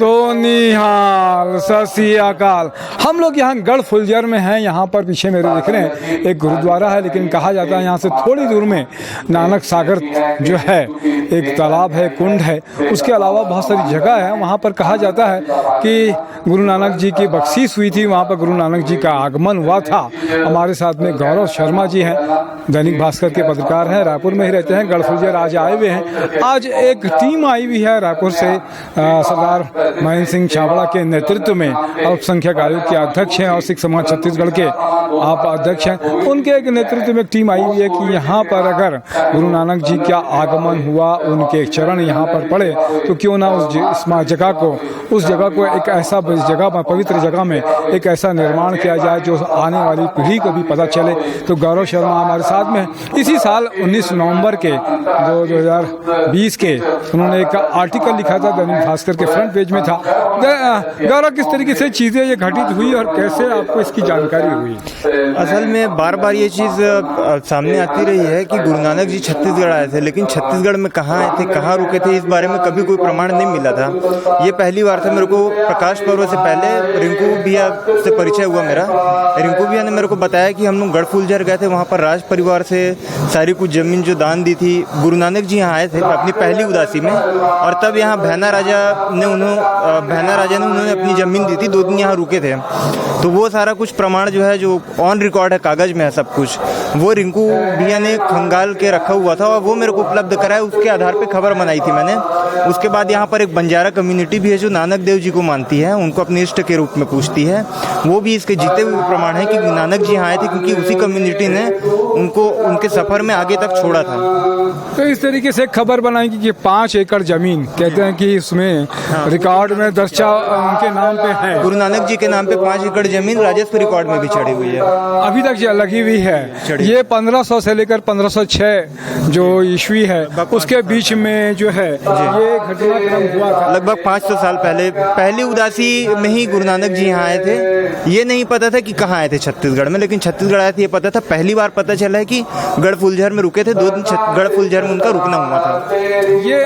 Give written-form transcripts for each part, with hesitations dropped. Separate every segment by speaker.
Speaker 1: तो निहाल सत श्री अकाल। हम लोग यहाँ गढ़ फुलझर में हैं। यहाँ पर पीछे मेरे दिख रहे हैं एक गुरुद्वारा है, लेकिन कहा जाता है यहाँ से थोड़ी दूर में नानक सागर जो है, एक तालाब है, कुंड है, उसके अलावा बहुत सारी जगह है। वहाँ पर कहा जाता है कि गुरु नानक जी की बख्शीश हुई थी, वहाँ पर गुरु नानक जी का आगमन हुआ था। हमारे साथ में गौरव शर्मा जी हैं, दैनिक भास्कर के पत्रकार हैं, रायपुर में ही रहते हैं। गढ़ फुलझर आज आए हुए हैं। आज एक टीम आई हुई है रायपुर से, सरदार महेंद्र सिंह छाबड़ा के नेतृत्व में, अल्पसंख्यक आयोग के अध्यक्ष हैं और सिख समाज छत्तीसगढ़ के आप अध्यक्ष हैं। उनके एक नेतृत्व में एक टीम आई हुई है कि यहाँ पर अगर गुरु नानक जी का आगमन हुआ, उनके चरण यहाँ पर पड़े, तो क्यों ना उस जगह को एक ऐसा जगह, पवित्र जगह में एक ऐसा निर्माण किया जाए जो आने वाली पीढ़ी को भी पता चले। तो गौरव शर्मा हमारे साथ में इसी साल 19 नवंबर के 2020 के उन्होंने एक आर्टिकल लिखा था, दैनिक भास्कर के फ्रंट पेज में था। गौरव, किस तरीके से चीज़ें ये घटित हुई और कैसे आपको इसकी जानकारी हुई?
Speaker 2: असल में बार बार ये चीज़ सामने आती रही है कि गुरु नानक जी छत्तीसगढ़ आए थे, लेकिन छत्तीसगढ़ में कहाँ आए थे, कहाँ रुके थे, इस बारे में कभी कोई प्रमाण नहीं मिला था। ये पहली बार था। मेरे को प्रकाश पर्व से पहले रिंकू भैया से परिचय हुआ मेरा। रिंकू भैया ने मेरे को बताया कि हम लोग गढ़ फुलझर गए थे, वहाँ पर राज परिवार से सारी कुछ जमीन जो दान दी थी, गुरु नानक जी यहाँ आए थे अपनी पहली उदासी में, और तब यहाँ भैना राजा ने उन्होंने अपनी ज़मीन दी थी, 2 दिन यहाँ रुके थे। तो वो सारा कुछ प्रमाण जो है, जो ऑन रिकॉर्ड है, कागज़ में है सब कुछ, वो रिंकू भैया ने खंगाल के रखा हुआ था और वो मेरे को उपलब्ध कराया। उसके आधार पे खबर बनाई थी मैंने। उसके बाद यहाँ पर एक बंजारा कम्युनिटी भी है जो नानक देव जी को मानती है, उनको अपने इष्ट के रूप में पूछती है। वो भी इसके जीते हुए प्रमाण है कि नानक जी यहाँ आए थे, क्योंकि उसी कम्युनिटी ने उनको उनके सफ़र में आगे तक छोड़ा था।
Speaker 1: तो इस तरीके से खबर बनाएंगे कि 5 एकड़ जमीन कहते हैं कि इसमें रिकॉर्ड में दर्जा उनके नाम पे है,
Speaker 2: गुरु नानक जी के नाम पे 5 एकड़ जमीन राजस्व रिकॉर्ड में भी चढ़ी हुई है,
Speaker 1: अभी तक लगी हुई है। ये 1500 से लेकर 1506 जो ईस्वी है उसके बीच में जो है ये घटनाक्रम हुआ था।
Speaker 2: लगभग 500 साल पहले पहली उदासी में ही गुरु नानक जी यहाँ आए थे। ये नहीं पता था कि कहाँ आए थे छत्तीसगढ़ में, लेकिन छत्तीसगढ़ आए थे ये पता था। पहली बार पता चला है कि गढ़ फुलझर में रुके थे, 2 दिन गढ़ फुलझर में उनका रुकना हुआ था।
Speaker 1: ये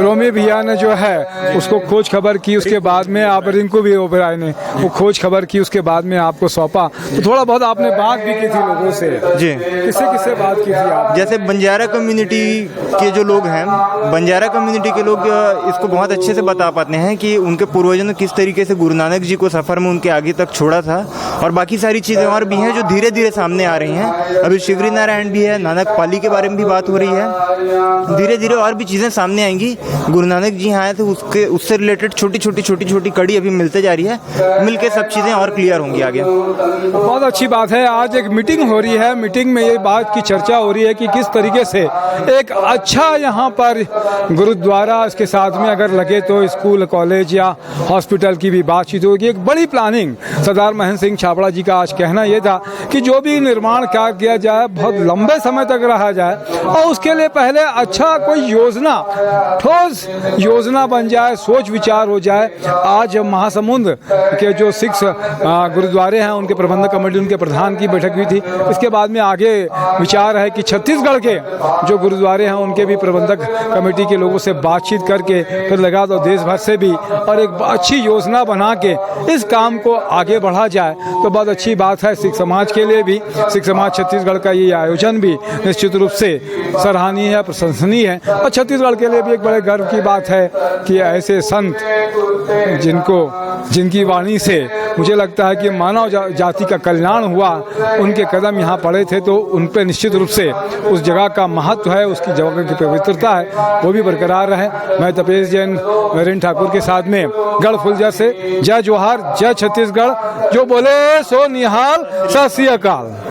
Speaker 1: रोमी भैया ने जो है उसको खोज खबर की, उसके बाद में आप रिंकू भी ओबराय ने वो खोज खबर की, उसके बाद में आपको सौंपा। तो थोड़ा बहुत आपने बात भी की थी लोगों से
Speaker 2: जी?
Speaker 1: किससे बात की थी आप?
Speaker 2: जैसे बंजारा कम्युनिटी के जो लोग हैं, बंजारा कम्युनिटी के लोग इसको बहुत अच्छे से बता पाते हैं कि उनके पूर्वजों ने किस तरीके से गुरु नानक जी को सफ़र में उनके आगे तक छोड़ा था। और बाकी सारी चीज़ें और भी हैं जो धीरे धीरे सामने आ रही हैं। अभी शिवरी नारायण भी है, नानक पाली के बारे में भी बात हो रही है। धीरे धीरे और भी चीज़ें सामने आएंगी। गुरु नानक जी यहाँ आए थे, उससे रिलेटेड छोटी छोटी कड़ी अभी मिलते जा रही है। मिलके सब चीज़ें और क्लियर होंगी आगे।
Speaker 1: बहुत अच्छी बात है। आज एक मीटिंग हो रही है, मीटिंग में ये बात की चर्चा हो रही है कि किस तरीके से एक अच्छा यहाँ पर गुरुद्वारा, इसके साथ में अगर लगे तो स्कूल कॉलेज या हॉस्पिटल की भी बातचीत होगी। एक बड़ी प्लानिंग सरदार महेंद्र सिंह छाबड़ा जी का आज कहना यह था कि जो भी निर्माण कार्य किया जाए बहुत लंबे समय तक रहा जाए, और उसके लिए पहले अच्छा कोई योजना, ठोस योजना बन जाए, सोच विचार हो जाए। आज महासमुंद के जो 6 गुरुद्वारे हैं उनके प्रबंधक कमेटी, उनके प्रधान की बैठक हुई थी। इसके बाद में आगे विचार है कि छत्तीसगढ़ के जो गुरुद्वारे हैं उनके भी प्रबंधक कमेटी के लोगों से बातचीत करके फिर लगा तो देश भर से भी, और एक अच्छी योजना बना के इस काम को आगे बढ़ा जाए तो बहुत अच्छी बात है सिख समाज के लिए भी। सिख समाज छत्तीसगढ़ का ये आयोजन भी निश्चित रूप से सराहनीय है, प्रशंसनीय है, और छत्तीसगढ़ के लिए भी एक बड़े गर्व की बात है कि ऐसे संत जिनकी वाणी से मुझे लगता है कि मानव जाति का कल्याण हुआ, उनके कदम यहाँ पड़े थे, तो उन पर निश्चित रूप से उस जगह का महत्व है, उसकी जगह की पवित्रता है, वो भी बरकरार रहे। मैं तपेश जैन नरेंद्र ठाकुर के साथ में गढ़ फुलझर से। जय जोहार, जय छत्तीसगढ़। जो बोले सो निहाल, सत श्री अकाल।